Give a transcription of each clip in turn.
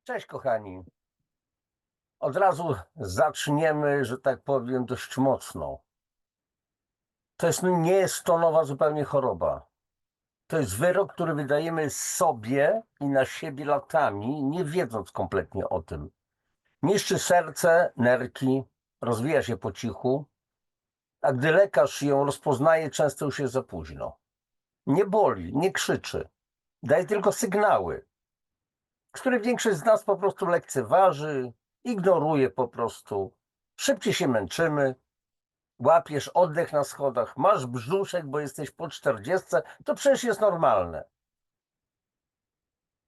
Cześć kochani. Od razu zaczniemy, że tak powiem, dość mocno. Nie jest to nowa zupełnie choroba. To jest wyrok, który wydajemy sobie i na siebie latami, nie wiedząc kompletnie o tym. Niszczy serce, nerki, rozwija się po cichu, a gdy lekarz ją rozpoznaje, często już jest za późno. Nie boli, nie krzyczy, daje tylko sygnały, które większość z nas po prostu lekceważy, ignoruje po prostu. Szybciej się męczymy, łapiesz oddech na schodach, masz brzuszek, bo jesteś po 40, to przecież jest normalne.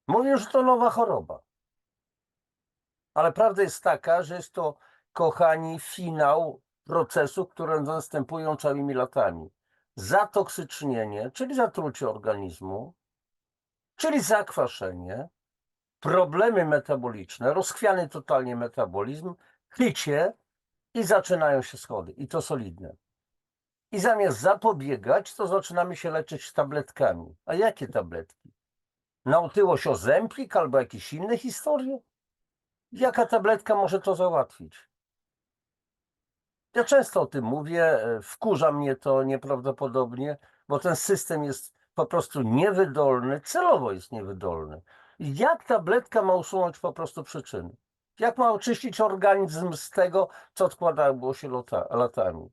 Mówią, że to nowa choroba. Ale prawda jest taka, że jest to, kochani, finał procesów, które następują całymi latami. Zatoksycznienie, czyli zatrucie organizmu, czyli zakwaszenie, problemy metaboliczne, rozchwiany totalnie metabolizm, chycie i zaczynają się schody. I to solidne. I zamiast zapobiegać, to zaczynamy się leczyć tabletkami. A jakie tabletki? Na otyłość Ozempik albo jakieś inne historie? Jaka tabletka może to załatwić? Ja często o tym mówię, wkurza mnie to nieprawdopodobnie, bo ten system jest po prostu niewydolny, celowo jest niewydolny. Jak tabletka ma usunąć po prostu przyczyny? Jak ma oczyścić organizm z tego, co odkładało się latami?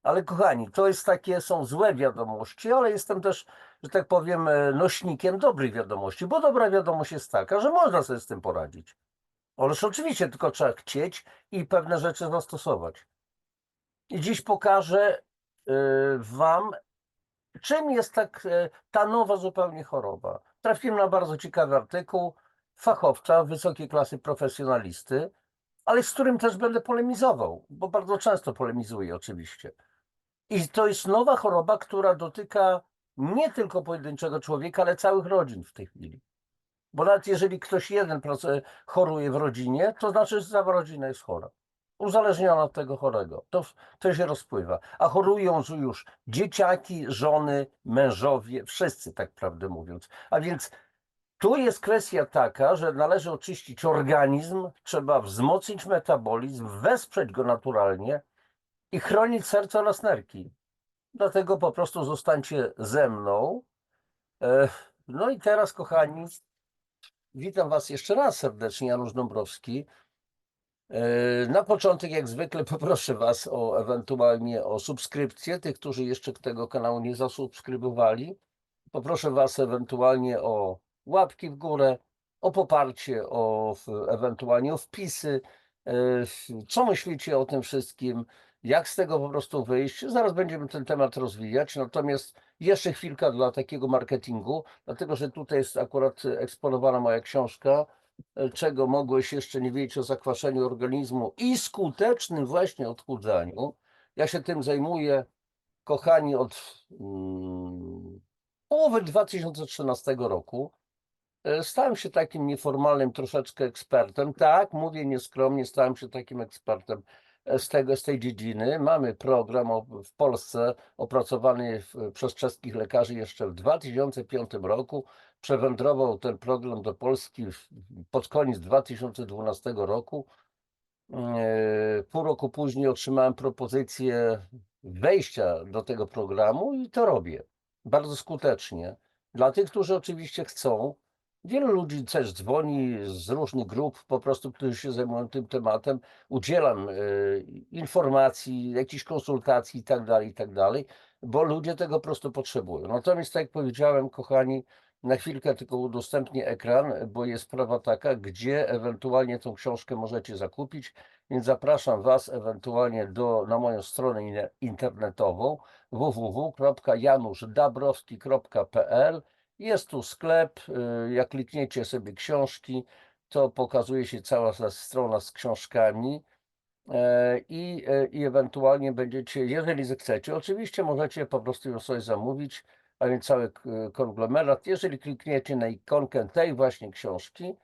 Ale kochani, są złe wiadomości, ale jestem też, że tak powiem, nośnikiem dobrych wiadomości, bo dobra wiadomość jest taka, że można sobie z tym poradzić. Ależ oczywiście, tylko trzeba chcieć i pewne rzeczy zastosować. I dziś pokażę wam, czym jest ta nowa zupełnie choroba. Trafiłem na bardzo ciekawy artykuł fachowca wysokiej klasy profesjonalisty, ale z którym też będę polemizował, bo bardzo często polemizuję oczywiście. I to jest nowa choroba, która dotyka nie tylko pojedynczego człowieka, ale całych rodzin w tej chwili. Bo nawet jeżeli ktoś jeden choruje w rodzinie, to znaczy, że cała rodzina jest chora. Uzależniona od tego chorego. To się rozpływa. A chorują już dzieciaki, żony, mężowie, wszyscy, tak prawdę mówiąc. A więc tu jest kwestia taka, że należy oczyścić organizm, trzeba wzmocnić metabolizm, wesprzeć go naturalnie i chronić serce oraz nerki. Dlatego po prostu zostańcie ze mną. No i teraz, kochani, witam Was jeszcze raz serdecznie, Janusz Dąbrowski. Na początek, jak zwykle, poproszę Was ewentualnie o subskrypcję, tych, którzy jeszcze tego kanału nie zasubskrybowali. Poproszę Was ewentualnie o łapki w górę, o poparcie, ewentualnie o wpisy. Co myślicie o tym wszystkim? Jak z tego po prostu wyjść? Zaraz będziemy ten temat rozwijać. Natomiast jeszcze chwilka dla takiego marketingu, dlatego że tutaj jest akurat eksponowana moja książka, czego mogłeś jeszcze nie wiedzieć o zakwaszeniu organizmu i skutecznym właśnie odchudzaniu. Ja się tym zajmuję, kochani, od połowy 2013 roku. Stałem się takim nieformalnym troszeczkę ekspertem. Tak, mówię nieskromnie, stałem się takim ekspertem z tej dziedziny. Mamy program w Polsce opracowany przez czeskich lekarzy jeszcze w 2005 roku. Przewędrował ten program do Polski pod koniec 2012 roku. Pół roku później otrzymałem propozycję wejścia do tego programu i to robię bardzo skutecznie. Dla tych, którzy oczywiście chcą, wielu ludzi też dzwoni z różnych grup, po prostu, którzy się zajmują tym tematem. Udzielam informacji, jakichś konsultacji i tak dalej, bo ludzie tego po prostu potrzebują. Natomiast, tak jak powiedziałem, kochani, na chwilkę tylko udostępnię ekran, bo jest sprawa taka, gdzie ewentualnie tą książkę możecie zakupić, więc zapraszam Was ewentualnie na moją stronę internetową www.januszdabrowski.pl. Jest tu sklep, jak klikniecie sobie książki, to pokazuje się cała strona z książkami i ewentualnie będziecie, jeżeli zechcecie, oczywiście możecie po prostu ją sobie zamówić, a więc cały konglomerat. Jeżeli klikniecie na ikonkę tej właśnie książki,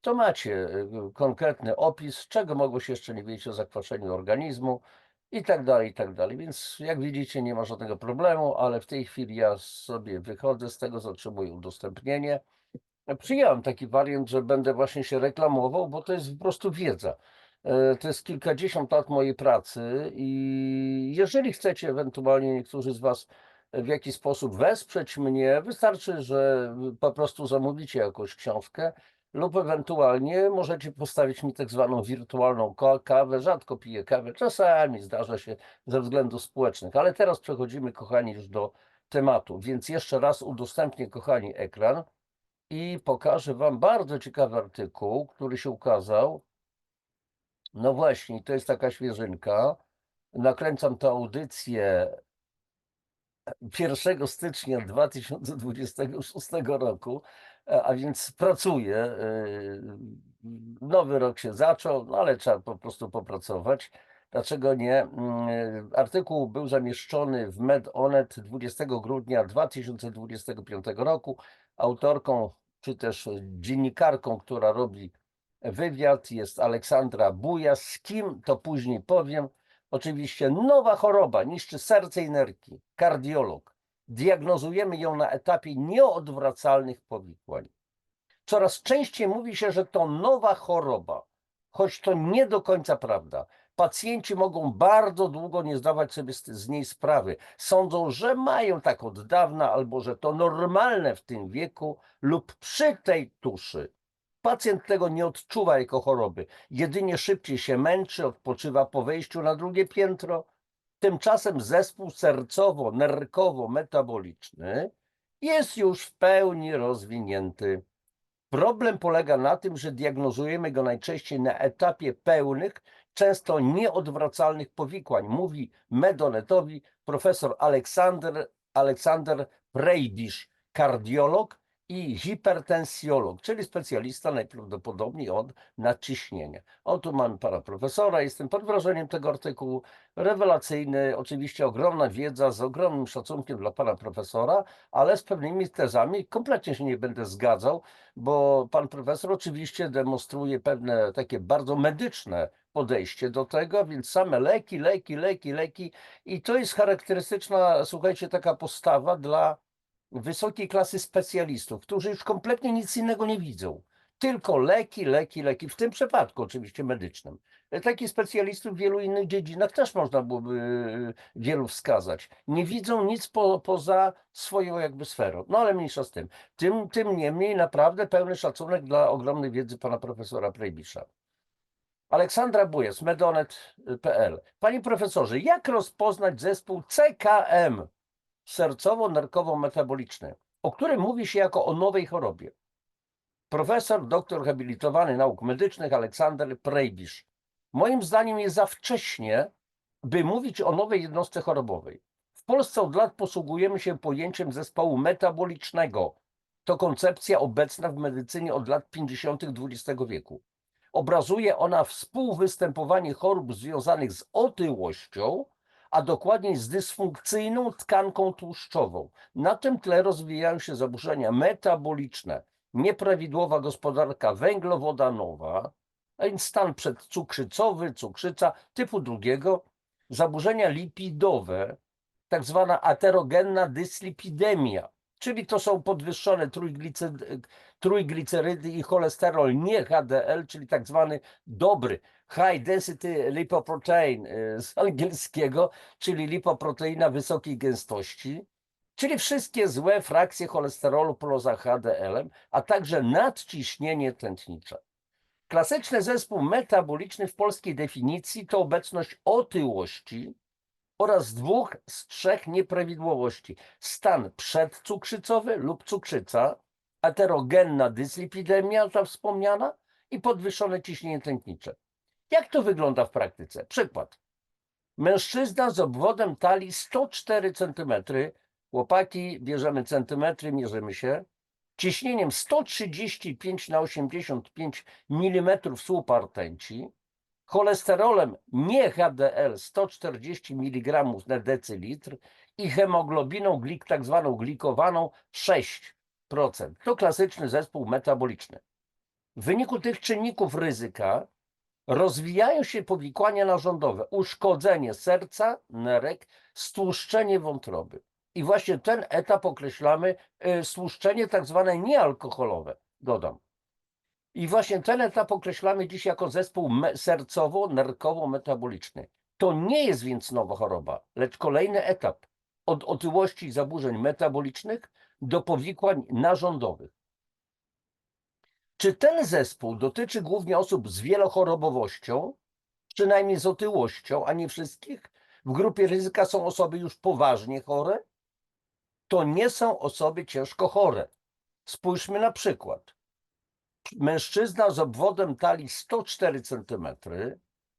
to macie konkretny opis, czego mogło się jeszcze nie wiedzieć o zakwaszeniu organizmu i tak dalej, i tak dalej. Więc jak widzicie, nie ma żadnego problemu, ale w tej chwili ja sobie wychodzę z tego, zatrzymuję udostępnienie Przyjąłem taki wariant, że będę właśnie się reklamował, bo to jest po prostu wiedza. To jest kilkadziesiąt lat mojej pracy i jeżeli chcecie ewentualnie niektórzy z Was w jakiś sposób wesprzeć mnie, wystarczy, że po prostu zamówicie jakąś książkę lub ewentualnie możecie postawić mi tak zwaną wirtualną kawę. Rzadko piję kawę, czasami zdarza się ze względów społecznych, ale teraz przechodzimy, kochani, już do tematu, więc jeszcze raz udostępnię, kochani, ekran i pokażę Wam bardzo ciekawy artykuł, który się ukazał. No właśnie, to jest taka świeżynka. Nakręcam tę audycję 1 stycznia 2026 roku, a więc pracuję. Nowy rok się zaczął, no ale trzeba po prostu popracować. Dlaczego nie? Artykuł był zamieszczony w MedOnet 20 grudnia 2025 roku. Autorką czy też dziennikarką, która robi wywiad, jest Aleksandra Bujas. Z kim, to później powiem. Oczywiście nowa choroba niszczy serce i nerki. Kardiolog. Diagnozujemy ją na etapie nieodwracalnych powikłań. Coraz częściej mówi się, że to nowa choroba, choć to nie do końca prawda. Pacjenci mogą bardzo długo nie zdawać sobie z niej sprawy. Sądzą, że mają tak od dawna, albo że to normalne w tym wieku lub przy tej tuszy. Pacjent tego nie odczuwa jako choroby, jedynie szybciej się męczy, odpoczywa po wejściu na drugie piętro. Tymczasem zespół sercowo-nerkowo-metaboliczny jest już w pełni rozwinięty. Problem polega na tym, że diagnozujemy go najczęściej na etapie pełnych, często nieodwracalnych powikłań, mówi Medonetowi profesor Aleksander Prejbisz, kardiolog i hipertensjolog, czyli specjalista najprawdopodobniej od nadciśnienia. O, tu mamy pana profesora, jestem pod wrażeniem tego artykułu, rewelacyjny, oczywiście ogromna wiedza, z ogromnym szacunkiem dla pana profesora, ale z pewnymi tezami kompletnie się nie będę zgadzał, bo pan profesor oczywiście demonstruje pewne takie bardzo medyczne podejście do tego, więc same leki, leki, leki, leki i to jest charakterystyczna, słuchajcie, taka postawa dla wysokiej klasy specjalistów, którzy już kompletnie nic innego nie widzą. Tylko leki, leki, leki, w tym przypadku oczywiście medycznym. Takich specjalistów w wielu innych dziedzinach też można byłoby wielu wskazać. Nie widzą nic poza swoją jakby sferą. No ale mniejsza z tym. Tym niemniej naprawdę pełny szacunek dla ogromnej wiedzy pana profesora Prejbisza. Aleksandra Bujas, medonet.pl. Panie profesorze, jak rozpoznać zespół CKM, sercowo-nerkowo-metaboliczny, o którym mówi się jako o nowej chorobie? Profesor, doktor habilitowany nauk medycznych Aleksander Prejbisz. Moim zdaniem jest za wcześnie, by mówić o nowej jednostce chorobowej. W Polsce od lat posługujemy się pojęciem zespołu metabolicznego. To koncepcja obecna w medycynie od lat 50. XX wieku. Obrazuje ona współwystępowanie chorób związanych z otyłością, a dokładniej z dysfunkcyjną tkanką tłuszczową. Na tym tle rozwijają się zaburzenia metaboliczne, nieprawidłowa gospodarka węglowodanowa, a więc stan przedcukrzycowy, cukrzyca typu drugiego, zaburzenia lipidowe, tak zwana aterogenna dyslipidemia, czyli to są podwyższone trójglicerydy i cholesterol, nie HDL, czyli tak zwany dobry high density lipoprotein z angielskiego, czyli lipoproteina wysokiej gęstości, czyli wszystkie złe frakcje cholesterolu poza HDL-em, a także nadciśnienie tętnicze. Klasyczny zespół metaboliczny w polskiej definicji to obecność otyłości oraz 2 z 3 nieprawidłowości. Stan przedcukrzycowy lub cukrzyca, aterogenna dyslipidemia, ta wspomniana, i podwyższone ciśnienie tętnicze. Jak to wygląda w praktyce? Przykład. Mężczyzna z obwodem talii 104 cm, chłopaki bierzemy centymetry, mierzymy się, ciśnieniem 135 na 85 mm słupa rtęci, cholesterolem nie HDL 140 mg na decylitr i hemoglobiną tak zwaną glikowaną 6%. To klasyczny zespół metaboliczny. W wyniku tych czynników ryzyka rozwijają się powikłania narządowe, uszkodzenie serca, nerek, stłuszczenie wątroby. I właśnie ten etap określamy stłuszczenie tak zwane niealkoholowe. dodam. I właśnie ten etap określamy dziś jako zespół sercowo-nerkowo-metaboliczny. To nie jest więc nowa choroba, lecz kolejny etap od otyłości i zaburzeń metabolicznych do powikłań narządowych. Czy ten zespół dotyczy głównie osób z wielochorobowością, przynajmniej z otyłością, a nie wszystkich? W grupie ryzyka są osoby już poważnie chore? To nie są osoby ciężko chore. Spójrzmy na przykład. Mężczyzna z obwodem talii 104 cm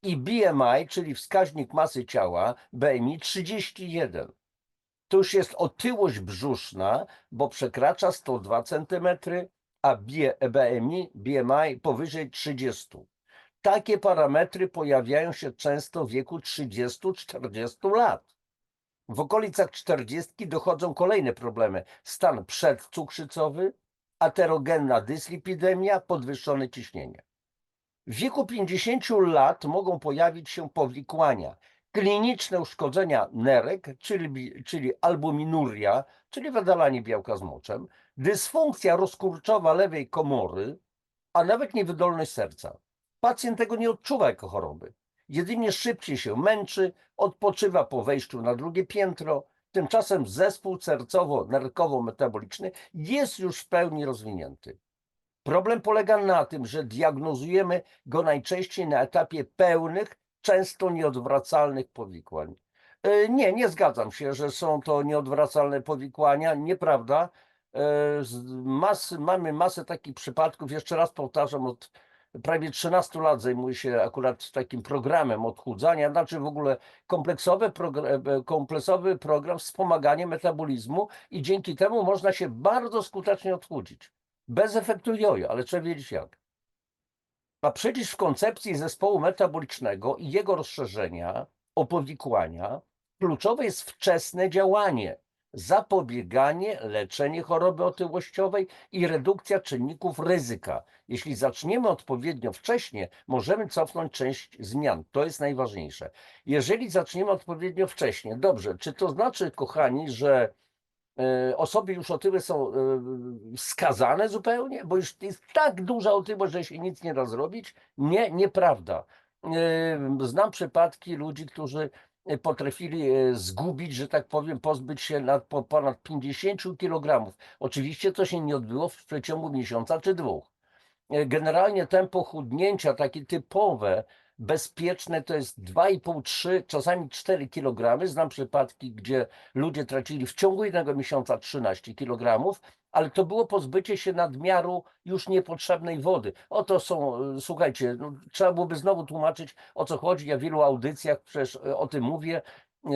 i BMI, czyli wskaźnik masy ciała, BMI 31. To już jest otyłość brzuszna, bo przekracza 102 cm, a BMI powyżej 30. Takie parametry pojawiają się często w wieku 30-40 lat. W okolicach 40 dochodzą kolejne problemy. Stan przedcukrzycowy, aterogenna dyslipidemia, podwyższone ciśnienie. W wieku 50 lat mogą pojawić się powikłania, kliniczne uszkodzenia nerek, czyli albuminuria, czyli wydalanie białka z moczem, dysfunkcja rozkurczowa lewej komory, a nawet niewydolność serca. Pacjent tego nie odczuwa jako choroby. Jedynie szybciej się męczy, odpoczywa po wejściu na drugie piętro. Tymczasem zespół sercowo-nerkowo-metaboliczny jest już w pełni rozwinięty. Problem polega na tym, że diagnozujemy go najczęściej na etapie pełnych, często nieodwracalnych powikłań. Nie zgadzam się, że są to nieodwracalne powikłania. Nieprawda. Mamy masę takich przypadków. Jeszcze raz powtarzam, od prawie 13 lat zajmuję się akurat takim programem odchudzania, znaczy w ogóle kompleksowy program wspomagania metabolizmu i dzięki temu można się bardzo skutecznie odchudzić. Bez efektu jojo, ale trzeba wiedzieć jak. A przecież w koncepcji zespołu metabolicznego i jego rozszerzenia o powikłania kluczowe jest wczesne działanie, zapobieganie, leczenie choroby otyłościowej i redukcja czynników ryzyka. Jeśli zaczniemy odpowiednio wcześnie, możemy cofnąć część zmian. To jest najważniejsze. Jeżeli zaczniemy odpowiednio wcześnie, dobrze, czy to znaczy, kochani, że osoby już otyłe są skazane zupełnie, bo już jest tak duża otyłość, że się nic nie da zrobić? Nie, nieprawda. Znam przypadki ludzi, którzy potrafili zgubić, że tak powiem, pozbyć się ponad 50 kg. Oczywiście to się nie odbyło w przeciągu miesiąca czy dwóch. Generalnie tempo chudnięcia, takie typowe, bezpieczne, to jest 2,5, 3, czasami 4 kg. Znam przypadki, gdzie ludzie tracili w ciągu jednego miesiąca 13 kg, ale to było pozbycie się nadmiaru już niepotrzebnej wody. Oto są, słuchajcie, no, trzeba byłoby znowu tłumaczyć, o co chodzi. Ja w wielu audycjach przecież o tym mówię.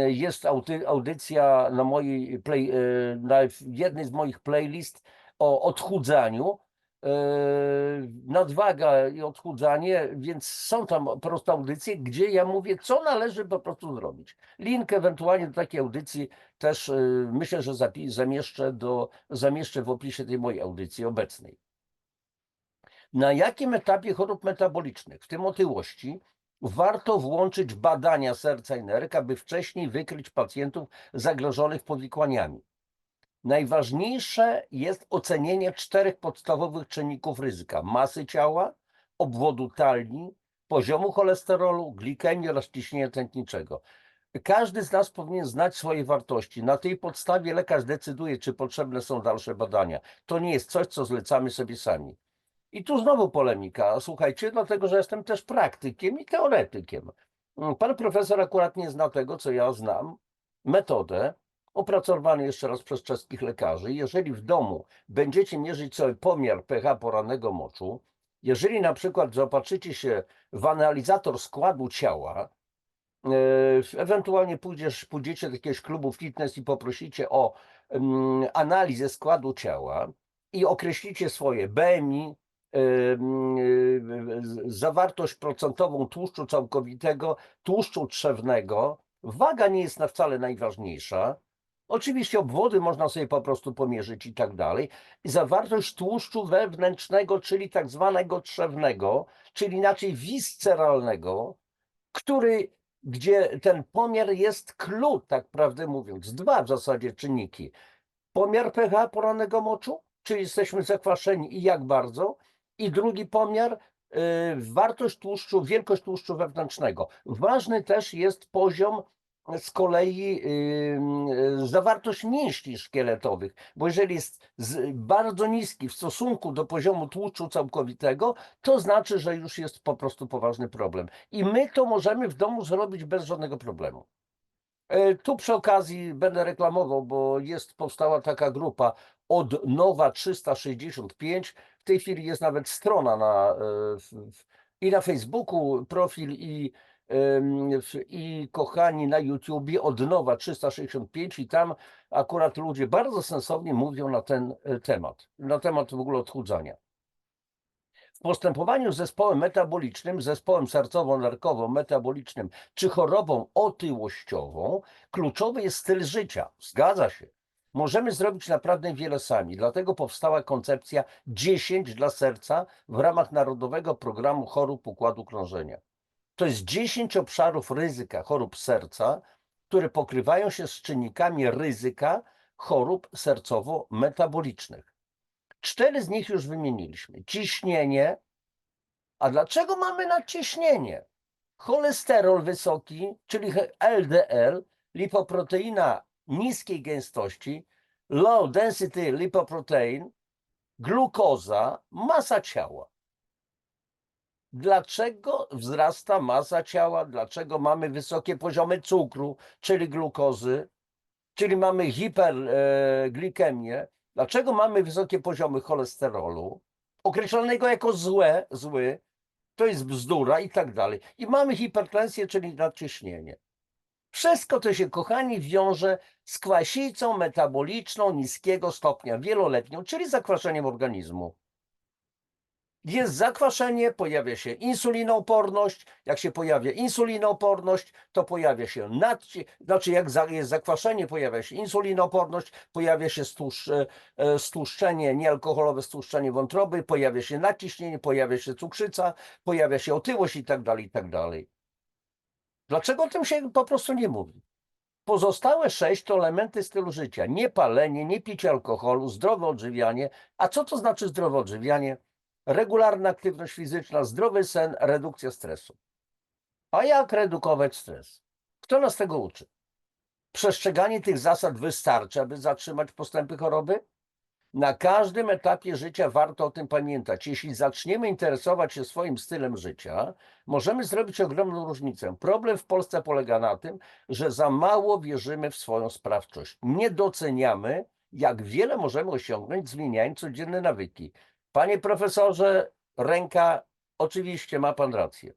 Jest audycja na jednej z moich playlist o odchudzaniu. Nadwaga i odchudzanie, więc są tam po prostu audycje, gdzie ja mówię, co należy po prostu zrobić. Link ewentualnie do takiej audycji też myślę, że zamieszczę w opisie tej mojej audycji obecnej. Na jakim etapie chorób metabolicznych, w tym otyłości, warto włączyć badania serca i nerek, aby wcześniej wykryć pacjentów zagrożonych powikłaniami? Najważniejsze jest ocenienie 4 podstawowych czynników ryzyka: masy ciała, obwodu talii, poziomu cholesterolu, glikemii oraz ciśnienia tętniczego. Każdy z nas powinien znać swoje wartości. Na tej podstawie lekarz decyduje, czy potrzebne są dalsze badania. To nie jest coś, co zlecamy sobie sami. I tu znowu polemika. Słuchajcie, dlatego że jestem też praktykiem i teoretykiem. Pan profesor akurat nie zna tego, co ja znam. Metodę opracowany jeszcze raz przez czeskich lekarzy. Jeżeli w domu będziecie mierzyć sobie pomiar pH porannego moczu, jeżeli na przykład zaopatrzycie się w analizator składu ciała, ewentualnie pójdziecie do jakiegoś klubu fitness i poprosicie o analizę składu ciała i określicie swoje BMI, zawartość procentową tłuszczu całkowitego, tłuszczu trzewnego. Waga nie jest wcale najważniejsza. Oczywiście obwody można sobie po prostu pomierzyć i tak dalej. Zawartość tłuszczu wewnętrznego, czyli tak zwanego trzewnego, czyli inaczej visceralnego, gdzie ten pomiar jest clue, tak prawdę mówiąc. 2 w zasadzie czynniki. Pomiar pH porannego moczu czy jesteśmy zakwaszeni i jak bardzo. I drugi pomiar, wartość tłuszczu, wielkość tłuszczu wewnętrznego. Ważny też jest poziom z kolei zawartość mięśni szkieletowych, bo jeżeli jest bardzo niski w stosunku do poziomu tłuszczu całkowitego, to znaczy, że już jest po prostu poważny problem. I my to możemy w domu zrobić bez żadnego problemu. Tu przy okazji będę reklamował, bo powstała taka grupa Odnowa 365. W tej chwili jest nawet strona i na Facebooku profil i kochani na YouTubie Odnowa 365 i tam akurat ludzie bardzo sensownie mówią na ten na temat w ogóle odchudzania. W postępowaniu z zespołem metabolicznym, zespołem sercowo-nerkowo-metabolicznym czy chorobą otyłościową kluczowy jest styl życia. Zgadza się. Możemy zrobić naprawdę wiele sami, dlatego powstała koncepcja 10 dla serca w ramach Narodowego Programu Chorób Układu Krążenia. To jest 10 obszarów ryzyka chorób serca, które pokrywają się z czynnikami ryzyka chorób sercowo-metabolicznych. 4 z nich już wymieniliśmy. Ciśnienie. A dlaczego mamy nadciśnienie? Cholesterol wysoki, czyli LDL, lipoproteina niskiej gęstości, low density lipoprotein, glukoza, masa ciała. Dlaczego wzrasta masa ciała? Dlaczego mamy wysokie poziomy cukru, czyli glukozy, czyli mamy hiperglikemię? Dlaczego mamy wysokie poziomy cholesterolu, określonego jako zły, to jest bzdura i tak dalej. I mamy hipertensję, czyli nadciśnienie. Wszystko to się, kochani, wiąże z kwasicą metaboliczną niskiego stopnia wieloletnią, czyli zakwaszeniem organizmu. Jest zakwaszenie, pojawia się insulinooporność. Jak się pojawia insulinooporność, to pojawia się jak jest zakwaszenie, pojawia się insulinooporność, pojawia się stłuszczenie, niealkoholowe stłuszczenie wątroby, pojawia się nadciśnienie, pojawia się cukrzyca, pojawia się otyłość i tak dalej, i tak dalej. Dlaczego o tym się po prostu nie mówi? Pozostałe 6 to elementy stylu życia. Nie palenie, nie picie alkoholu, zdrowe odżywianie. A co to znaczy zdrowe odżywianie? Regularna aktywność fizyczna, zdrowy sen, redukcja stresu. A jak redukować stres? Kto nas tego uczy? Przestrzeganie tych zasad wystarczy, aby zatrzymać postępy choroby? Na każdym etapie życia warto o tym pamiętać. Jeśli zaczniemy interesować się swoim stylem życia, możemy zrobić ogromną różnicę. Problem w Polsce polega na tym, że za mało wierzymy w swoją sprawczość. Nie doceniamy, jak wiele możemy osiągnąć, zmieniając codzienne nawyki. Panie profesorze, ręka, oczywiście ma pan rację.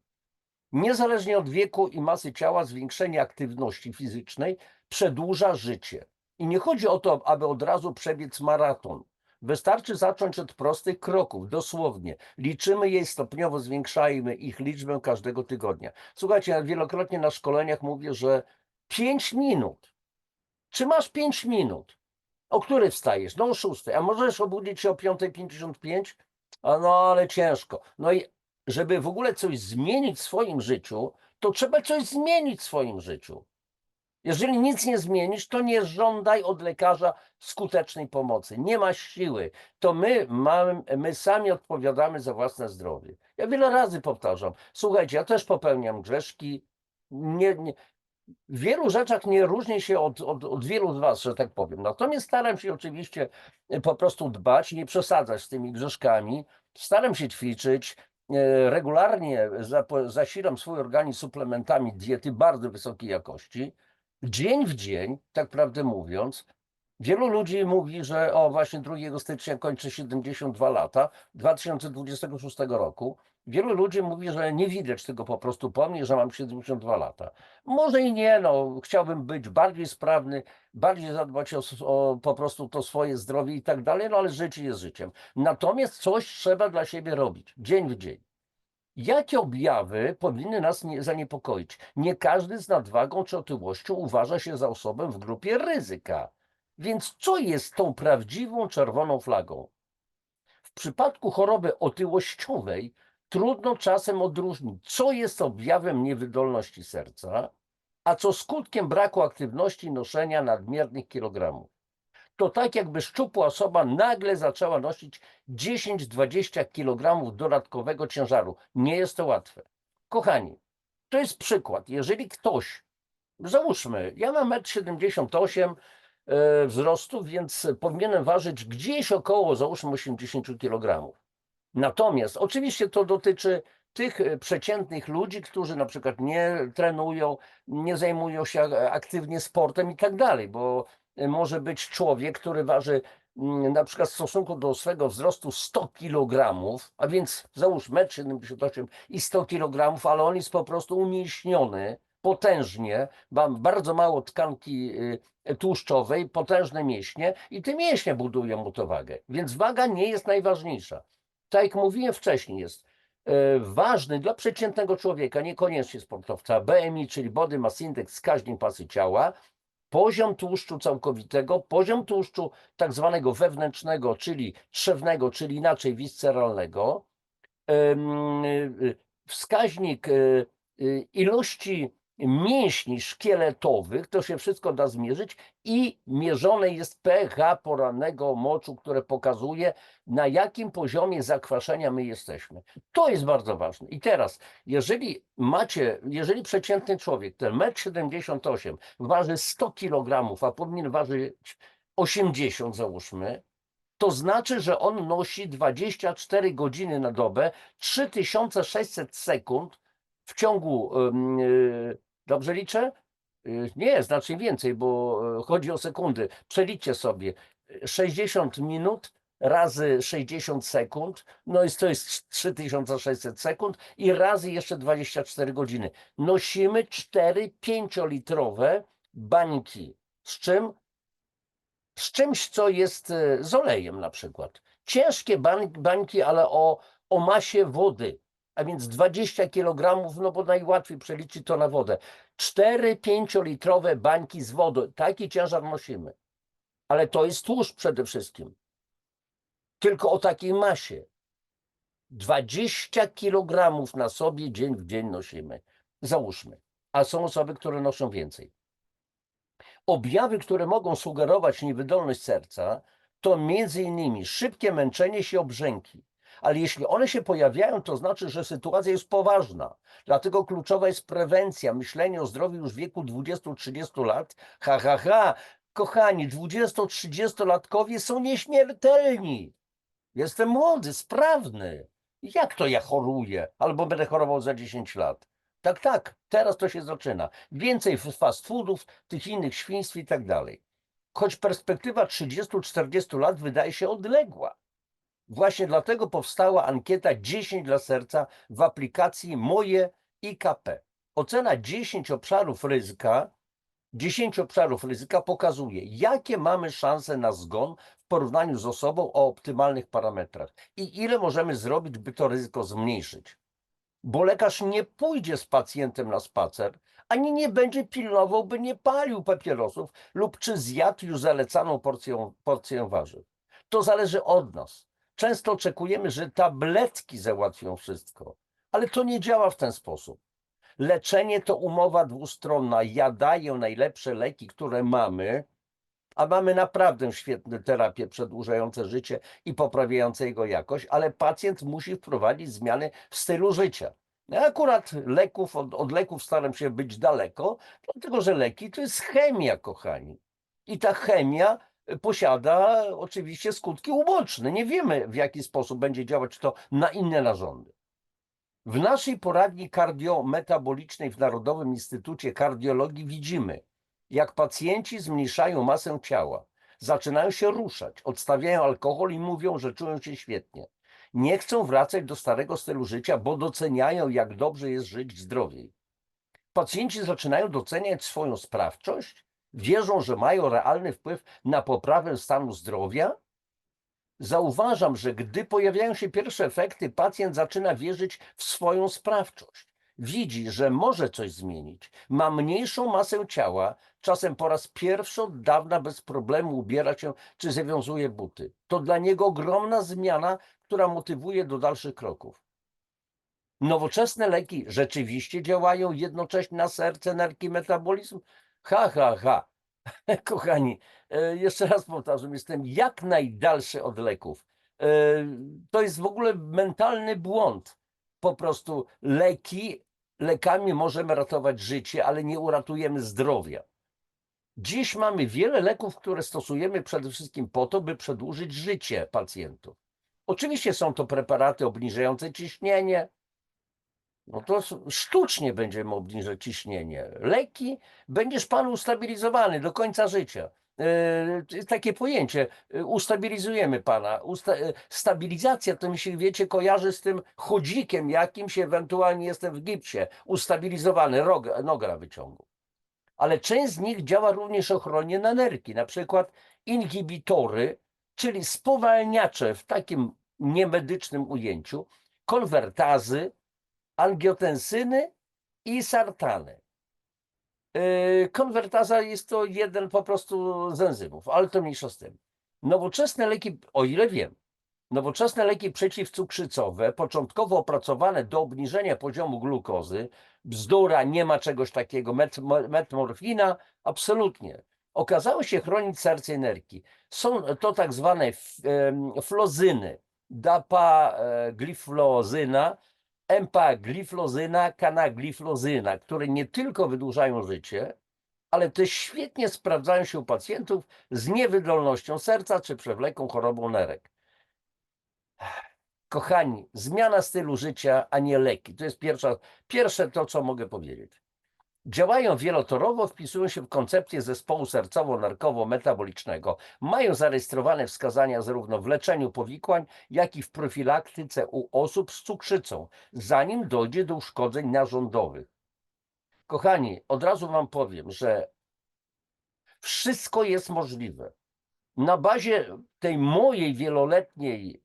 Niezależnie od wieku i masy ciała, zwiększenie aktywności fizycznej przedłuża życie. I nie chodzi o to, aby od razu przebiec maraton. Wystarczy zacząć od prostych kroków, dosłownie. Liczymy je stopniowo, zwiększajmy ich liczbę każdego tygodnia. Słuchajcie, ja wielokrotnie na szkoleniach mówię, że 5 minut. Czy masz 5 minut? O której wstajesz? No o 6. A możesz obudzić się o 5:55? No ale ciężko. No i żeby w ogóle coś zmienić w swoim życiu, to trzeba coś zmienić w swoim życiu. Jeżeli nic nie zmienisz, to nie żądaj od lekarza skutecznej pomocy. Nie ma siły. To my sami odpowiadamy za własne zdrowie. Ja wiele razy powtarzam. Słuchajcie, ja też popełniam grzeszki. W wielu rzeczach nie różnię się od wielu z was, że tak powiem. Natomiast staram się oczywiście po prostu dbać, nie przesadzać z tymi grzeszkami. Staram się ćwiczyć. Regularnie zasilam swój organizm suplementami diety bardzo wysokiej jakości. Dzień w dzień, tak prawdę mówiąc, wielu ludzi mówi, że właśnie 2 stycznia kończy 72 lata, 2026 roku. Wielu ludzi mówi, że nie widać tego po prostu po mnie, że mam 72 lata. Może i nie, no, chciałbym być bardziej sprawny, bardziej zadbać o po prostu to swoje zdrowie i tak dalej, no ale życie jest życiem. Natomiast coś trzeba dla siebie robić, dzień w dzień. Jakie objawy powinny nas zaniepokoić? Nie każdy z nadwagą czy otyłością uważa się za osobę w grupie ryzyka. Więc co jest tą prawdziwą czerwoną flagą? W przypadku choroby otyłościowej trudno czasem odróżnić, co jest objawem niewydolności serca, a co skutkiem braku aktywności i noszenia nadmiernych kilogramów. To tak jakby szczupła osoba nagle zaczęła nosić 10-20 kg dodatkowego ciężaru. Nie jest to łatwe. Kochani, to jest przykład. Jeżeli ktoś, załóżmy, ja mam 1,78 m wzrostu, więc powinienem ważyć gdzieś około, załóżmy, 80 kg. Natomiast oczywiście to dotyczy tych przeciętnych ludzi, którzy na przykład nie trenują, nie zajmują się aktywnie sportem i tak dalej, bo może być człowiek, który waży na przykład w stosunku do swego wzrostu 100 kg, a więc załóż 1,78 m i 100 kg, ale on jest po prostu umieśniony potężnie, ma bardzo mało tkanki tłuszczowej, potężne mięśnie i te mięśnie budują mu to wagę, więc waga nie jest najważniejsza. Tak jak mówiłem wcześniej, jest ważny dla przeciętnego człowieka, niekoniecznie sportowca, BMI, czyli Body Mass Index, wskaźnik masy ciała, poziom tłuszczu całkowitego, poziom tłuszczu tak zwanego wewnętrznego, czyli trzewnego, czyli inaczej visceralnego, wskaźnik ilości mięśni szkieletowych, to się wszystko da zmierzyć i mierzone jest pH porannego moczu, które pokazuje, na jakim poziomie zakwaszenia my jesteśmy. To jest bardzo ważne. I teraz, jeżeli przeciętny człowiek, ten 1,78 m waży 100 kg, a powinien ważyć 80, załóżmy, to znaczy, że on nosi 24 godziny na dobę, 3600 sekund w ciągu, dobrze liczę? Nie, znacznie więcej, bo chodzi o sekundy. Przeliczcie sobie, 60 minut razy 60 sekund, no i to jest 3600 sekund i razy jeszcze 24 godziny. Nosimy 4-5-litrowe bańki. Z czym? Z czymś, co jest z olejem na przykład. Ciężkie bańki, ale o masie wody, a więc 20 kg, no bo najłatwiej przeliczyć to na wodę. 4-5-litrowe bańki z wodą, taki ciężar nosimy. Ale to jest tłuszcz przede wszystkim. Tylko o takiej masie. 20 kg na sobie dzień w dzień nosimy. Załóżmy. A są osoby, które noszą więcej. Objawy, które mogą sugerować niewydolność serca, to m.in. szybkie męczenie się, obrzęki. Ale jeśli one się pojawiają, to znaczy, że sytuacja jest poważna. Dlatego kluczowa jest prewencja, myślenie o zdrowiu już w wieku 20-30 lat. Kochani, 20-30-latkowie są nieśmiertelni. Jestem młody, sprawny. Jak to ja choruję? Albo będę chorował za 10 lat. Tak, teraz to się zaczyna. Więcej fast foodów, tych innych świństw i tak dalej. Choć perspektywa 30-40 lat wydaje się odległa. Właśnie dlatego powstała ankieta 10 dla serca w aplikacji Moje IKP. Ocena 10 obszarów ryzyka 10 obszarów ryzyka pokazuje, jakie mamy szanse na zgon w porównaniu z osobą o optymalnych parametrach i ile możemy zrobić, by to ryzyko zmniejszyć. Bo lekarz nie pójdzie z pacjentem na spacer, ani nie będzie pilnował, by nie palił papierosów lub czy zjadł już zalecaną porcję warzyw. To zależy od nas. Często oczekujemy, że tabletki załatwią wszystko, ale to nie działa w ten sposób. Leczenie to umowa dwustronna. Ja daję najlepsze leki, które mamy, a mamy naprawdę świetne terapie przedłużające życie i poprawiające jego jakość, ale pacjent musi wprowadzić zmiany w stylu życia. Ja akurat od leków staram się być daleko, dlatego że leki to jest chemia, kochani. I ta chemia posiada oczywiście skutki uboczne. Nie wiemy, w jaki sposób będzie działać to na inne narządy. W naszej poradni kardiometabolicznej w Narodowym Instytucie Kardiologii widzimy, jak pacjenci zmniejszają masę ciała, zaczynają się ruszać, odstawiają alkohol i mówią, że czują się świetnie. Nie chcą wracać do starego stylu życia, bo doceniają, jak dobrze jest żyć zdrowiej. Pacjenci zaczynają doceniać swoją sprawczość, wierzą, że mają realny wpływ na poprawę stanu zdrowia. Zauważam, że gdy pojawiają się pierwsze efekty, pacjent zaczyna wierzyć w swoją sprawczość. Widzi, że może coś zmienić. Ma mniejszą masę ciała, czasem po raz pierwszy od dawna bez problemu ubiera się czy zawiązuje buty. To dla niego ogromna zmiana, która motywuje do dalszych kroków. Nowoczesne leki rzeczywiście działają jednocześnie na serce, nerki, metabolizm? Kochani, jeszcze raz powtarzam, jestem jak najdalszy od leków. To jest w ogóle mentalny błąd. Po prostu lekami możemy ratować życie, ale nie uratujemy zdrowia. Dziś mamy wiele leków, które stosujemy przede wszystkim po to, by przedłużyć życie pacjentów. Oczywiście są to preparaty obniżające ciśnienie, no to sztucznie będziemy obniżać ciśnienie. Leki, będziesz pan ustabilizowany do końca życia. Takie pojęcie, ustabilizujemy pana. Stabilizacja to mi się, wiecie, kojarzy z tym chodzikiem jakimś, ewentualnie jestem w gipsie, ustabilizowany, noga na wyciągu. Ale część z nich działa również ochronnie na nerki, na przykład inhibitory, czyli spowalniacze w takim niemedycznym ujęciu, konwertazy, angiotensyny i sartany. Konwertaza jest to jeden po prostu z enzymów, ale to mniejsza z tym. Nowoczesne leki, o ile wiem, nowoczesne leki przeciwcukrzycowe, początkowo opracowane do obniżenia poziomu glukozy, bzdura, nie ma czegoś takiego, metmorfina, absolutnie. Okazało się chronić serce i nerki. Są to tak zwane flozyny, dapagliflozyna, empagliflozyna, kanagliflozyna, które nie tylko wydłużają życie, ale też świetnie sprawdzają się u pacjentów z niewydolnością serca czy przewlekłą chorobą nerek. Kochani, zmiana stylu życia, a nie leki. To jest pierwsze to, co mogę powiedzieć. Działają wielotorowo, wpisują się w koncepcję zespołu sercowo-nerkowo-metabolicznego. Mają zarejestrowane wskazania zarówno w leczeniu powikłań, jak i w profilaktyce u osób z cukrzycą, zanim dojdzie do uszkodzeń narządowych. Kochani, od razu wam powiem, że wszystko jest możliwe. Na bazie tej mojej wieloletniej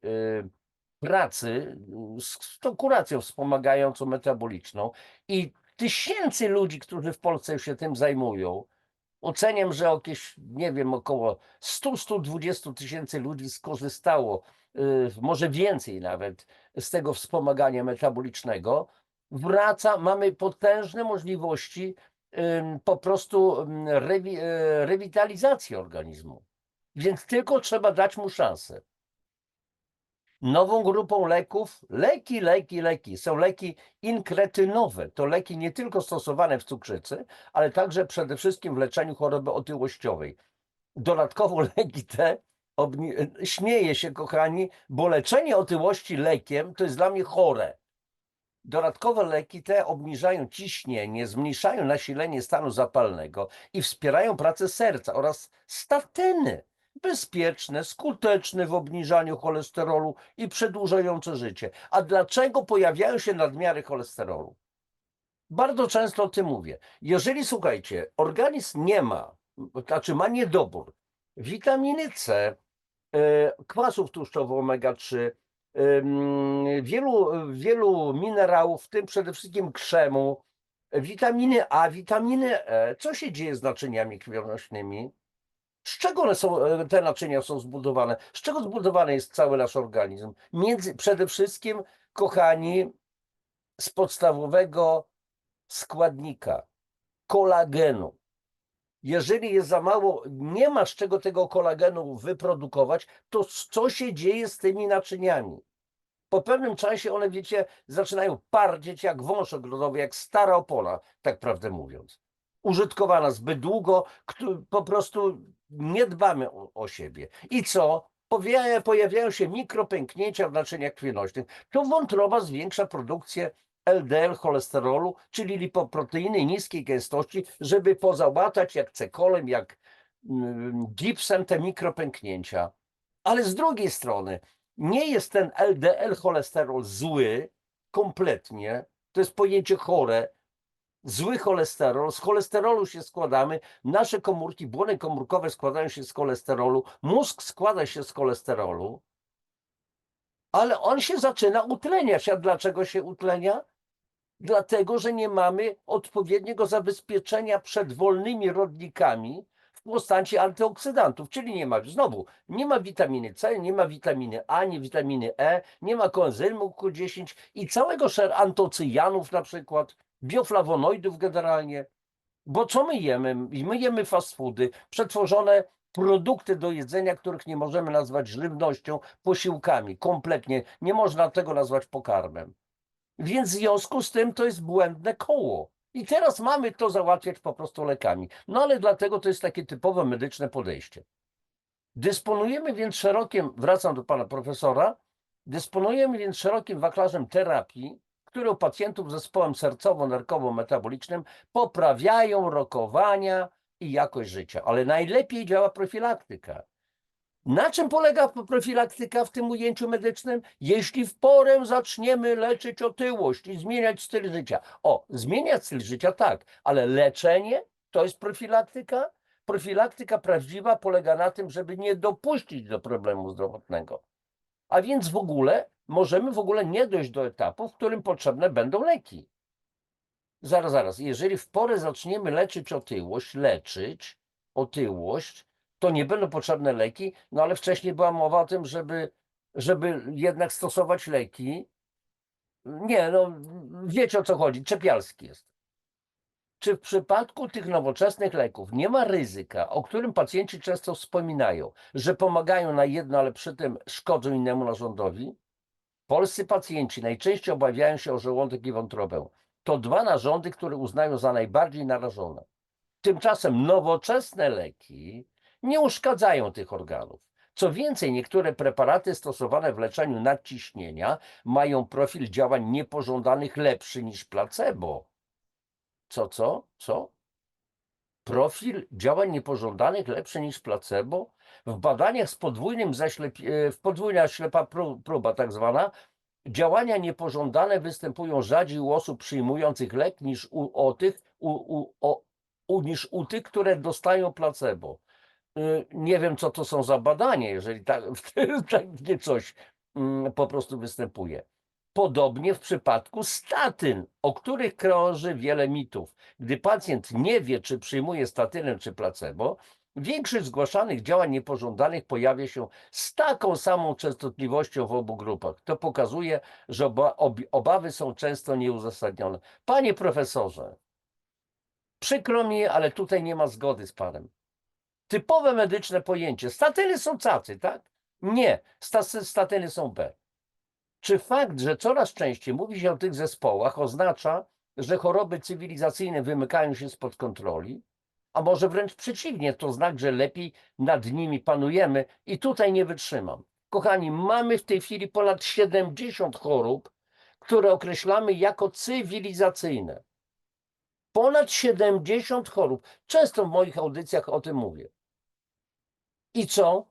pracy z tą kuracją wspomagającą metaboliczną i tysięcy ludzi, którzy w Polsce już się tym zajmują, oceniam, że jakieś, nie wiem, około 100-120 tysięcy ludzi skorzystało, może więcej nawet, z tego wspomagania metabolicznego. Mamy potężne możliwości po prostu rewitalizacji organizmu. Więc tylko trzeba dać mu szansę. Nową grupą leków, leki, są leki inkretynowe. To leki nie tylko stosowane w cukrzycy, ale także przede wszystkim w leczeniu choroby otyłościowej. Dodatkowo leki te, śmieję się kochani, bo leczenie otyłości lekiem to jest dla mnie chore. Dodatkowe leki te obniżają ciśnienie, zmniejszają nasilenie stanu zapalnego i wspierają pracę serca oraz statyny. Bezpieczne, skuteczne w obniżaniu cholesterolu i przedłużające życie. A dlaczego pojawiają się nadmiary cholesterolu? Bardzo często o tym mówię. Jeżeli, słuchajcie, organizm nie ma, znaczy ma niedobór witaminy C, kwasów tłuszczowych omega-3, wielu minerałów, w tym przede wszystkim krzemu, witaminy A, witaminy E. Co się dzieje z naczyniami krwionośnymi? Z czego te naczynia są zbudowane? Z czego zbudowany jest cały nasz organizm? Przede wszystkim, kochani, z podstawowego składnika kolagenu. Jeżeli jest za mało, nie ma z czego tego kolagenu wyprodukować, to co się dzieje z tymi naczyniami? Po pewnym czasie one, wiecie, zaczynają pardzieć jak wąż ogrodowy, jak stara opola, tak prawdę mówiąc. Użytkowana zbyt długo, po prostu nie dbamy o siebie. I co? Pojawiają się mikropęknięcia w naczyniach krwionośnych. To wątroba zwiększa produkcję LDL cholesterolu, czyli lipoproteiny niskiej gęstości, żeby pozałatać jak cekolem, jak gipsem te mikropęknięcia. Ale z drugiej strony nie jest ten LDL cholesterol zły kompletnie, to jest pojęcie chore. Zły cholesterol, z cholesterolu się składamy, nasze komórki, błony komórkowe składają się z cholesterolu, mózg składa się z cholesterolu, ale on się zaczyna utleniać. A dlaczego się utlenia? Dlatego, że nie mamy odpowiedniego zabezpieczenia przed wolnymi rodnikami w postaci antyoksydantów, czyli nie ma witaminy C, nie ma witaminy A, nie witaminy E, nie ma koenzymu Q10 i całego szeregu antocyjanów na przykład, bioflawonoidów generalnie. Bo co my jemy? My jemy fast foody, przetworzone produkty do jedzenia, których nie możemy nazwać żywnością, posiłkami. Kompletnie nie można tego nazwać pokarmem. Więc w związku z tym to jest błędne koło. I teraz mamy to załatwiać po prostu lekami. No ale dlatego to jest takie typowe medyczne podejście. Dysponujemy więc szerokim, wracam do pana profesora, dysponujemy więc szerokim wachlarzem terapii, które u pacjentów z zespołem sercowo-nerkowo-metabolicznym poprawiają rokowania i jakość życia. Ale najlepiej działa profilaktyka. Na czym polega profilaktyka w tym ujęciu medycznym? Jeśli w porę zaczniemy leczyć otyłość i zmieniać styl życia. O, zmieniać styl życia tak, ale leczenie to jest profilaktyka? Profilaktyka prawdziwa polega na tym, żeby nie dopuścić do problemu zdrowotnego. A więc możemy w ogóle nie dojść do etapu, w którym potrzebne będą leki. Zaraz. Jeżeli w porę zaczniemy leczyć otyłość, to nie będą potrzebne leki, no ale wcześniej była mowa o tym, żeby jednak stosować leki. Nie, no wiecie o co chodzi, czepialski jest. Czy w przypadku tych nowoczesnych leków nie ma ryzyka, o którym pacjenci często wspominają, że pomagają na jedno, ale przy tym szkodzą innemu narządowi? Polscy pacjenci najczęściej obawiają się o żołądek i wątrobę. To dwa narządy, które uznają za najbardziej narażone. Tymczasem nowoczesne leki nie uszkadzają tych organów. Co więcej, niektóre preparaty stosowane w leczeniu nadciśnienia mają profil działań niepożądanych lepszy niż placebo. Co? Profil działań niepożądanych lepszy niż placebo? W badaniach z podwójna ślepa próba tak zwana, działania niepożądane występują rzadziej u osób przyjmujących lek niż niż u tych, które dostają placebo. Nie wiem, co to są za badania, jeżeli takie coś po prostu występuje. Podobnie w przypadku statyn, o których krąży wiele mitów. Gdy pacjent nie wie, czy przyjmuje statynę, czy placebo, większość zgłaszanych działań niepożądanych pojawia się z taką samą częstotliwością w obu grupach. To pokazuje, że obawy są często nieuzasadnione. Panie profesorze, przykro mi, ale tutaj nie ma zgody z panem. Typowe medyczne pojęcie. Statyny są cacy, tak? Nie, statyny są B. Czy fakt, że coraz częściej mówi się o tych zespołach, oznacza, że choroby cywilizacyjne wymykają się spod kontroli? A może wręcz przeciwnie, to znak, że lepiej nad nimi panujemy i tutaj nie wytrzymam. Kochani, mamy w tej chwili ponad 70 chorób, które określamy jako cywilizacyjne. Ponad 70 chorób. Często w moich audycjach o tym mówię. I co?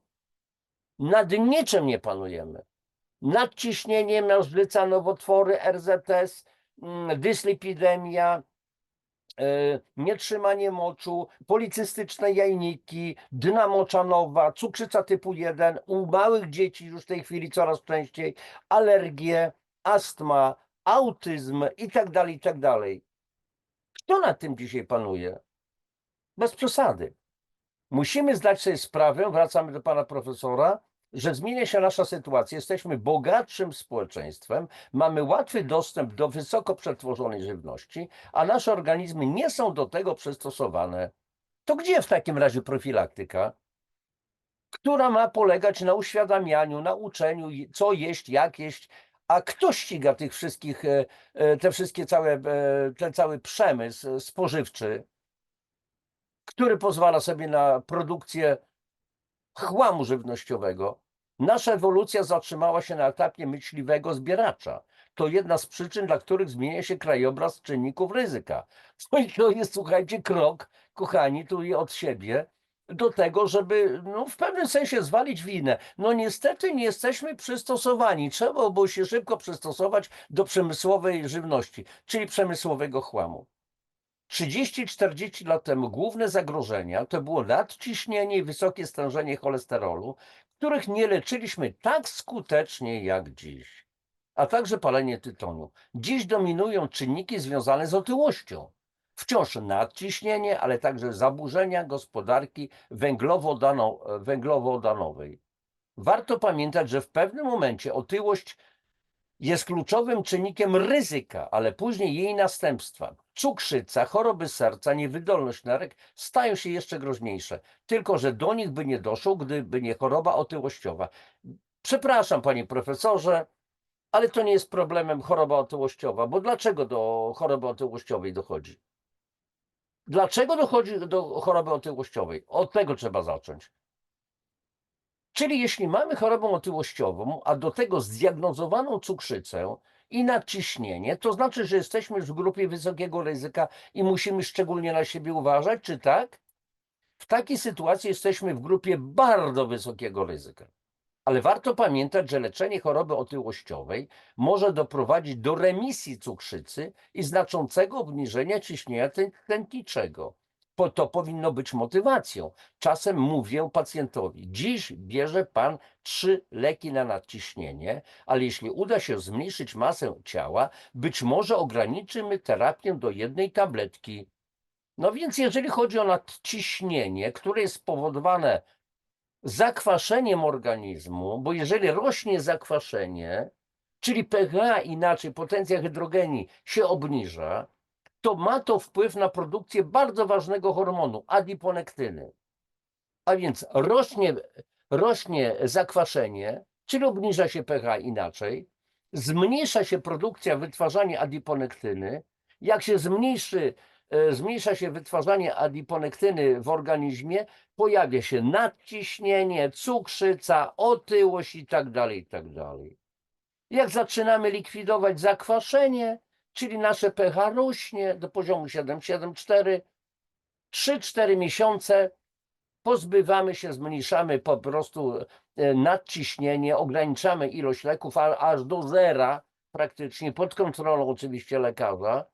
Nad niczym nie panujemy. Nadciśnienie, miażdżyca, nowotwory, RZS, dyslipidemia, nietrzymanie moczu, policystyczne jajniki, dna moczanowa, cukrzyca typu 1, u małych dzieci już w tej chwili coraz częściej, alergie, astma, autyzm i tak dalej. Kto nad tym dzisiaj panuje? Bez przesady. Musimy zdać sobie sprawę, wracamy do pana profesora, że zmienia się nasza sytuacja. Jesteśmy bogatszym społeczeństwem, mamy łatwy dostęp do wysoko przetworzonej żywności, a nasze organizmy nie są do tego przystosowane. To gdzie w takim razie profilaktyka, która ma polegać na uświadamianiu, na uczeniu, co jeść, jak jeść, a kto ściga tych wszystkich, ten cały przemysł spożywczy, który pozwala sobie na produkcję chłamu żywnościowego. Nasza ewolucja zatrzymała się na etapie myśliwego zbieracza. To jedna z przyczyn, dla których zmienia się krajobraz czynników ryzyka. To jest, słuchajcie, krok, kochani, tu i od siebie, do tego, żeby w pewnym sensie zwalić winę. No niestety nie jesteśmy przystosowani. Trzeba było się szybko przystosować do przemysłowej żywności, czyli przemysłowego chłamu. 30-40 lat temu główne zagrożenia to było nadciśnienie i wysokie stężenie cholesterolu, których nie leczyliśmy tak skutecznie jak dziś, a także palenie tytoniu. Dziś dominują czynniki związane z otyłością. Wciąż nadciśnienie, ale także zaburzenia gospodarki węglowodanowej. Warto pamiętać, że w pewnym momencie otyłość jest kluczowym czynnikiem ryzyka, ale później jej następstwa, cukrzyca, choroby serca, niewydolność nerek stają się jeszcze groźniejsze. Tylko że do nich by nie doszło, gdyby nie choroba otyłościowa. Przepraszam, panie profesorze, ale to nie jest problemem choroba otyłościowa, bo dlaczego do choroby otyłościowej dochodzi? Dlaczego dochodzi do choroby otyłościowej? Od tego trzeba zacząć. Czyli jeśli mamy chorobę otyłościową, a do tego zdiagnozowaną cukrzycę i nadciśnienie, to znaczy, że jesteśmy już w grupie wysokiego ryzyka i musimy szczególnie na siebie uważać, czy tak? W takiej sytuacji jesteśmy w grupie bardzo wysokiego ryzyka. Ale warto pamiętać, że leczenie choroby otyłościowej może doprowadzić do remisji cukrzycy i znaczącego obniżenia ciśnienia tętniczego. To powinno być motywacją. Czasem mówię pacjentowi: dziś bierze pan 3 leki na nadciśnienie, ale jeśli uda się zmniejszyć masę ciała, być może ograniczymy terapię do 1 tabletki. No więc jeżeli chodzi o nadciśnienie, które jest spowodowane zakwaszeniem organizmu, bo jeżeli rośnie zakwaszenie, czyli pH inaczej, potencja hydrogenii się obniża, to ma to wpływ na produkcję bardzo ważnego hormonu, adiponektyny. A więc rośnie zakwaszenie, czyli obniża się pH inaczej, zmniejsza się produkcja, wytwarzanie adiponektyny. Jak się zmniejsza się wytwarzanie adiponektyny w organizmie, pojawia się nadciśnienie, cukrzyca, otyłość i tak dalej, i tak dalej. Jak zaczynamy likwidować zakwaszenie, czyli nasze pH rośnie do poziomu 7,4, 3-4 miesiące pozbywamy się, zmniejszamy po prostu nadciśnienie, ograniczamy ilość leków aż do zera, praktycznie pod kontrolą oczywiście lekarza.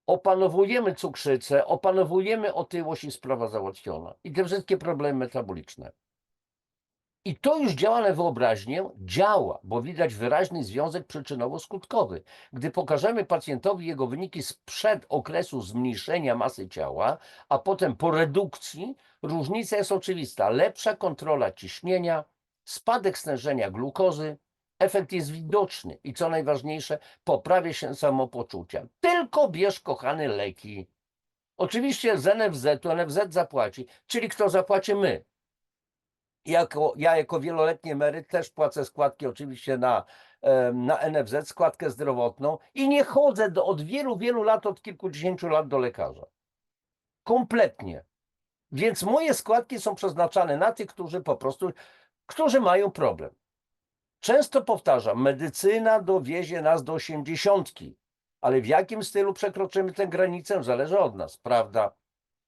Opanowujemy cukrzycę, opanowujemy otyłość i sprawa załatwiona. I te wszystkie problemy metaboliczne. I to już działa na wyobraźnię, działa, bo widać wyraźny związek przyczynowo-skutkowy. Gdy pokażemy pacjentowi jego wyniki sprzed okresu zmniejszenia masy ciała, a potem po redukcji, różnica jest oczywista. Lepsza kontrola ciśnienia, spadek stężenia glukozy, efekt jest widoczny i co najważniejsze, poprawia się samopoczucie. Tylko bierz, kochany, leki. Oczywiście z NFZ-u, NFZ zapłaci, czyli kto zapłaci? My. Ja jako wieloletni emeryt też płacę składki oczywiście na NFZ, składkę zdrowotną i nie chodzę od wielu, wielu lat, od kilkudziesięciu lat do lekarza. Kompletnie. Więc moje składki są przeznaczane na tych, którzy mają problem. Często powtarzam, medycyna dowiezie nas do 80, ale w jakim stylu przekroczymy tę granicę, zależy od nas, prawda?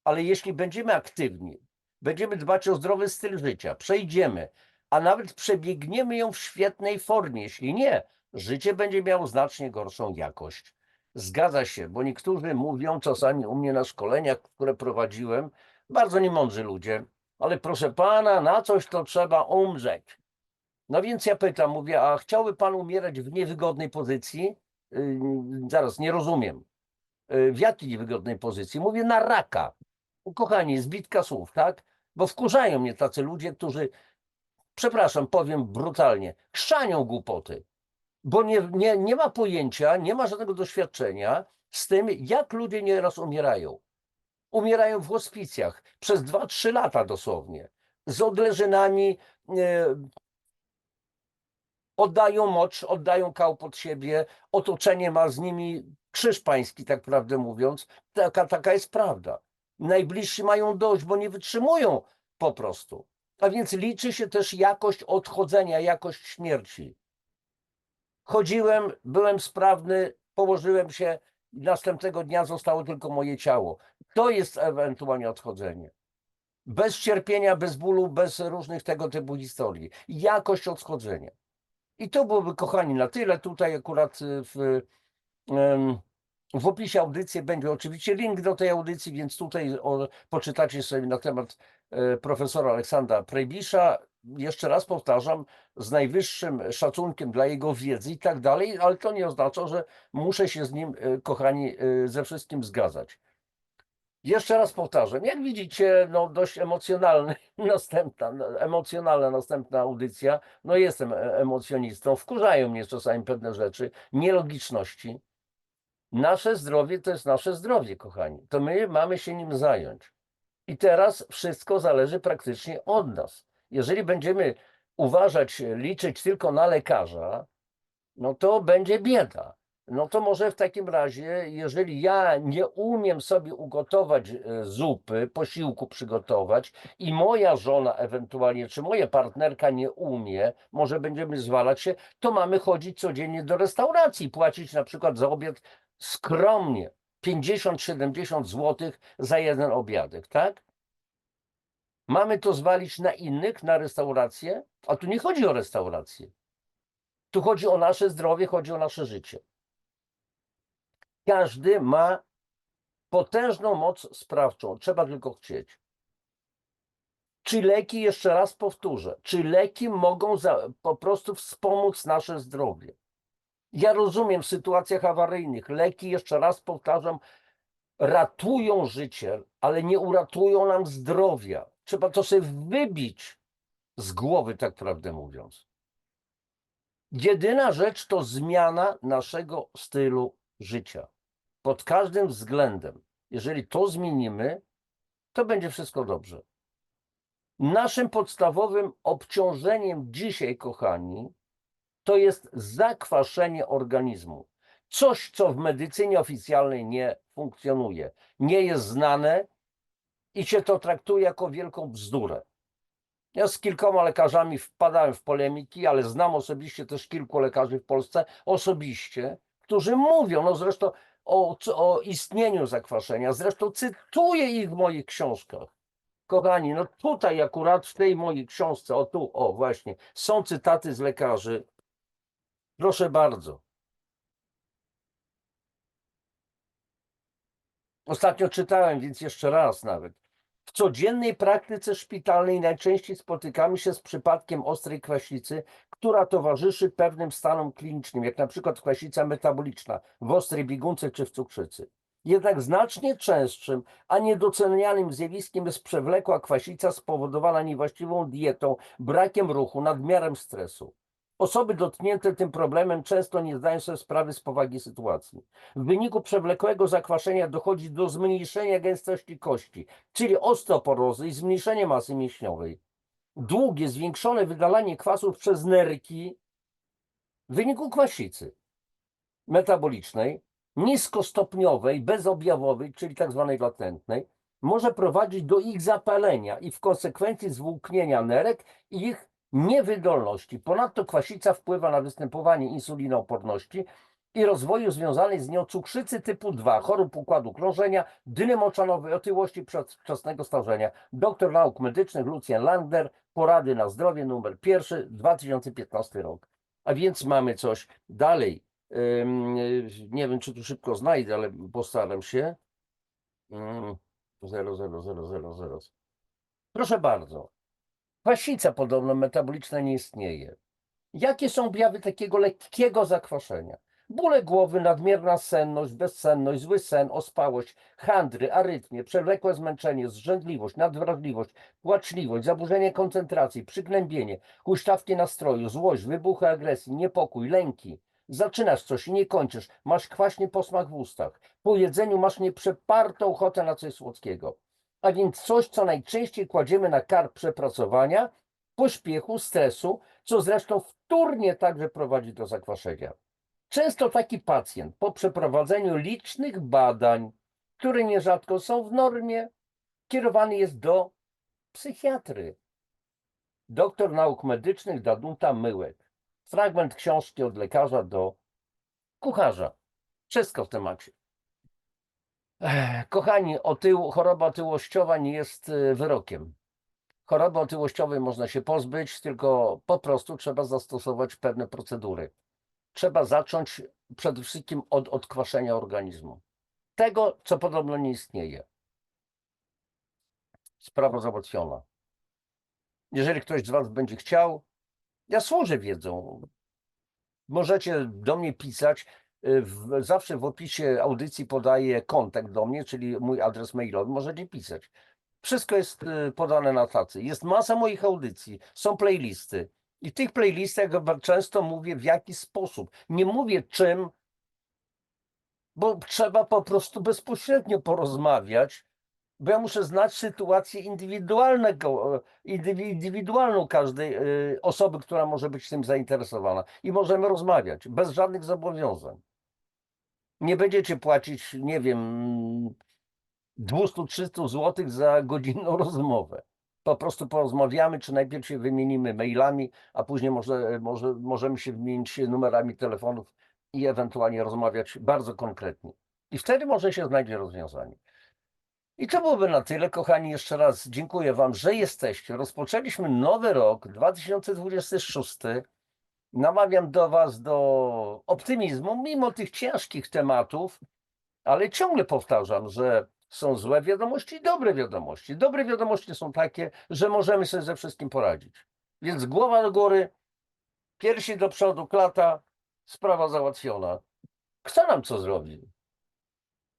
Ale jeśli będziemy aktywni, będziemy dbać o zdrowy styl życia, przejdziemy, a nawet przebiegniemy ją w świetnej formie. Jeśli nie, życie będzie miało znacznie gorszą jakość. Zgadza się, bo niektórzy mówią czasami u mnie na szkoleniach, które prowadziłem, bardzo niemądrzy ludzie, ale proszę pana, na coś to trzeba umrzeć. No więc ja pytam, mówię, a chciałby pan umierać w niewygodnej pozycji? Zaraz, nie rozumiem. W jakiej niewygodnej pozycji? Mówię, na raka. Kochani, zbitka słów, tak? Bo wkurzają mnie tacy ludzie, którzy, przepraszam, powiem brutalnie, chrzanią głupoty, bo nie ma pojęcia, nie ma żadnego doświadczenia z tym, jak ludzie nieraz umierają. Umierają w hospicjach przez 2-3 lata dosłownie, z odleżynami, oddają mocz, oddają kał pod siebie, otoczenie ma z nimi krzyż pański, tak prawdę mówiąc. Taka jest prawda. Najbliżsi mają dość, bo nie wytrzymują po prostu. A więc liczy się też jakość odchodzenia, jakość śmierci. Chodziłem, byłem sprawny, położyłem się, następnego dnia zostało tylko moje ciało. To jest ewentualnie odchodzenie. Bez cierpienia, bez bólu, bez różnych tego typu historii. Jakość odchodzenia. I to byłoby, kochani, na tyle. Tutaj akurat w opisie audycji będzie oczywiście link do tej audycji, więc tutaj poczytacie sobie na temat profesora Aleksandra Preybisza. Jeszcze raz powtarzam, z najwyższym szacunkiem dla jego wiedzy i tak dalej, ale to nie oznacza, że muszę się z nim, kochani, ze wszystkim zgadzać. Jeszcze raz powtarzam, jak widzicie, no dość emocjonalna następna audycja. No jestem emocjonistą, wkurzają mnie czasami pewne rzeczy, nielogiczności. Nasze zdrowie to jest nasze zdrowie, kochani. To my mamy się nim zająć. I teraz wszystko zależy praktycznie od nas. Jeżeli będziemy uważać, liczyć tylko na lekarza, no to będzie bieda. No to może w takim razie, jeżeli ja nie umiem sobie ugotować zupy, posiłku przygotować i moja żona ewentualnie, czy moja partnerka nie umie, może będziemy zwalać się, to mamy chodzić codziennie do restauracji, płacić na przykład za obiad skromnie 50-70 zł za jeden obiadek, tak? Mamy to zwalić na innych, na restaurację? A tu nie chodzi o restaurację. Tu chodzi o nasze zdrowie, chodzi o nasze życie. Każdy ma potężną moc sprawczą, trzeba tylko chcieć. Czy leki, jeszcze raz powtórzę, czy leki mogą po prostu wspomóc nasze zdrowie? Ja rozumiem w sytuacjach awaryjnych, leki, jeszcze raz powtarzam, ratują życie, ale nie uratują nam zdrowia. Trzeba to sobie wybić z głowy, tak prawdę mówiąc. Jedyna rzecz to zmiana naszego stylu życia. Pod każdym względem. Jeżeli to zmienimy, to będzie wszystko dobrze. Naszym podstawowym obciążeniem dzisiaj, kochani, to jest zakwaszenie organizmu. Coś, co w medycynie oficjalnej nie funkcjonuje, nie jest znane i się to traktuje jako wielką bzdurę. Ja z kilkoma lekarzami wpadałem w polemiki, ale znam osobiście też kilku lekarzy w Polsce, osobiście, którzy mówią, no zresztą o istnieniu zakwaszenia, zresztą cytuję ich w moich książkach. Kochani, no tutaj akurat w tej mojej książce, o tu, o właśnie, są cytaty z lekarzy. Proszę bardzo. Ostatnio czytałem, więc jeszcze raz nawet. W codziennej praktyce szpitalnej najczęściej spotykamy się z przypadkiem ostrej kwasicy, która towarzyszy pewnym stanom klinicznym, jak na przykład kwasica metaboliczna w ostrej biegunce czy w cukrzycy. Jednak znacznie częstszym, a niedocenianym zjawiskiem jest przewlekła kwasica spowodowana niewłaściwą dietą, brakiem ruchu, nadmiarem stresu. Osoby dotknięte tym problemem często nie zdają sobie sprawy z powagi sytuacji. W wyniku przewlekłego zakwaszenia dochodzi do zmniejszenia gęstości kości, czyli osteoporozy i zmniejszenia masy mięśniowej. Długie, zwiększone wydalanie kwasów przez nerki w wyniku kwasicy metabolicznej, niskostopniowej, bezobjawowej, czyli tak zwanej latentnej, może prowadzić do ich zapalenia i w konsekwencji zwłóknienia nerek i ich niewydolności. Ponadto kwasica wpływa na występowanie insulinooporności i rozwoju związanej z nią cukrzycy typu 2, chorób układu krążenia, dyny moczanowej, otyłości przedwczesnego starzenia. Doktor nauk medycznych Lucjan Lander, porady na zdrowie numer 1, 2015 rok. A więc mamy coś dalej. Nie wiem, czy tu szybko znajdę, ale postaram się. 0. Proszę bardzo. Kwasica podobno metaboliczna nie istnieje. Jakie są objawy takiego lekkiego zakwaszenia? Bóle głowy, nadmierna senność, bezsenność, zły sen, ospałość, handry, arytmie, przewlekłe zmęczenie, zrzędliwość, nadwrażliwość, płaczliwość, zaburzenie koncentracji, przygnębienie, huśtawki nastroju, złość, wybuchy agresji, niepokój, lęki. Zaczynasz coś i nie kończysz, masz kwaśny posmak w ustach. Po jedzeniu masz nieprzepartą ochotę na coś słodkiego. A więc coś, co najczęściej kładziemy na karb przepracowania, pośpiechu, stresu, co zresztą wtórnie także prowadzi do zakwaszenia. Często taki pacjent po przeprowadzeniu licznych badań, które nierzadko są w normie, kierowany jest do psychiatry. Doktor nauk medycznych Danuta Myłek. Fragment książki Od lekarza do kucharza. Wszystko w temacie. Kochani, choroba otyłościowa nie jest wyrokiem. Choroby otyłościowej można się pozbyć, tylko po prostu trzeba zastosować pewne procedury. Trzeba zacząć przede wszystkim od odkwaszenia organizmu. Tego, co podobno nie istnieje. Sprawa załatwiona. Jeżeli ktoś z Was będzie chciał, ja służę wiedzą. Możecie do mnie pisać. zawsze w opisie audycji podaję kontakt do mnie, czyli mój adres mailowy, możecie pisać. Wszystko jest podane na tacy. Jest masa moich audycji, są playlisty. I w tych playlistach często mówię w jaki sposób. Nie mówię czym, bo trzeba po prostu bezpośrednio porozmawiać, bo ja muszę znać sytuację indywidualną każdej osoby, która może być tym zainteresowana. I możemy rozmawiać bez żadnych zobowiązań. Nie będziecie płacić, nie wiem, 200-300 zł za godzinną rozmowę. Po prostu porozmawiamy, czy najpierw się wymienimy mailami, a później możemy się wymienić numerami telefonów i ewentualnie rozmawiać bardzo konkretnie. I wtedy może się znajdzie rozwiązanie. I to byłoby na tyle, kochani. Jeszcze raz dziękuję Wam, że jesteście. Rozpoczęliśmy nowy rok 2026. Namawiam do Was do optymizmu, mimo tych ciężkich tematów, ale ciągle powtarzam, że są złe wiadomości i dobre wiadomości. Dobre wiadomości są takie, że możemy sobie ze wszystkim poradzić. Więc głowa do góry, piersi do przodu, klata, sprawa załatwiona. Kto nam co zrobi?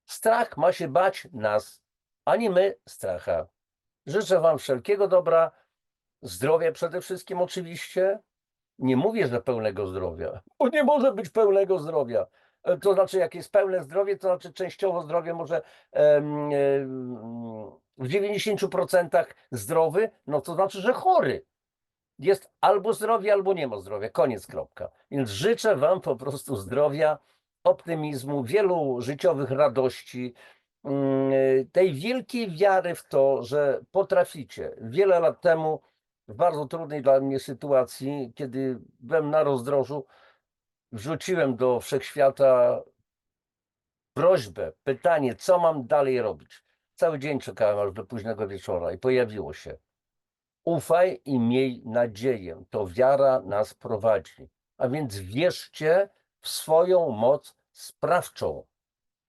Strach ma się bać nas, a nie my stracha. Życzę Wam wszelkiego dobra, zdrowia przede wszystkim oczywiście. Nie mówię, że pełnego zdrowia, bo nie może być pełnego zdrowia. To znaczy, jak jest pełne zdrowie, to znaczy częściowo zdrowie może w 90% zdrowy, no to znaczy, że chory. Jest albo zdrowie, albo nie ma zdrowia. Koniec, kropka. Więc życzę Wam po prostu zdrowia, optymizmu, wielu życiowych radości, tej wielkiej wiary w to, że potraficie. Wiele lat temu, w bardzo trudnej dla mnie sytuacji, kiedy byłem na rozdrożu, wrzuciłem do wszechświata prośbę, pytanie, co mam dalej robić. Cały dzień czekałem aż do późnego wieczora i pojawiło się. Ufaj i miej nadzieję. To wiara nas prowadzi. A więc wierzcie w swoją moc sprawczą.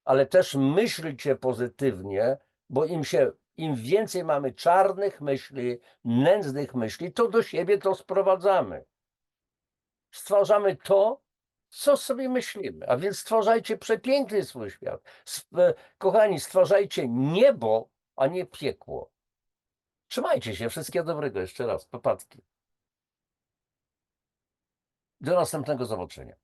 Ale też myślcie pozytywnie, bo im więcej mamy czarnych myśli, nędznych myśli, to do siebie to sprowadzamy. Stwarzamy to, co sobie myślimy. A więc stwarzajcie przepiękny swój świat. Kochani, stwarzajcie niebo, a nie piekło. Trzymajcie się. Wszystkiego dobrego jeszcze raz. Popatki. Do następnego zobaczenia.